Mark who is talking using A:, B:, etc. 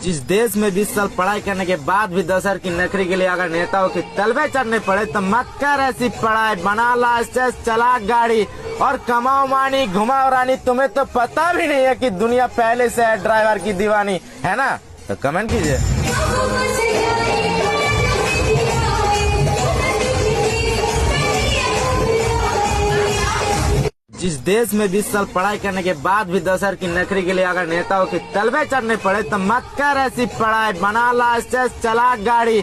A: जिस देश में 20 साल पढ़ाई करने के बाद भी 10,000 की नौकरी के लिए अगर नेताओं की तलबे चढ़ने पड़े तो मत कर ऐसी पढ़ाई, बना लाइसेंस, चला गाड़ी और कमाओ मानी, घुमाओ रानी। तुम्हें तो पता भी नहीं है कि दुनिया पहले से है ड्राइवर की दीवानी, है ना? तो कमेंट कीजिए। जिस देश में 20 साल पढ़ाई करने के बाद भी 10,000 की नौकरी के लिए अगर नेताओं की तलबे चढ़ने पड़े तो मत कर ऐसी पढ़ाई, बना लाइसेंस, चला गाड़ी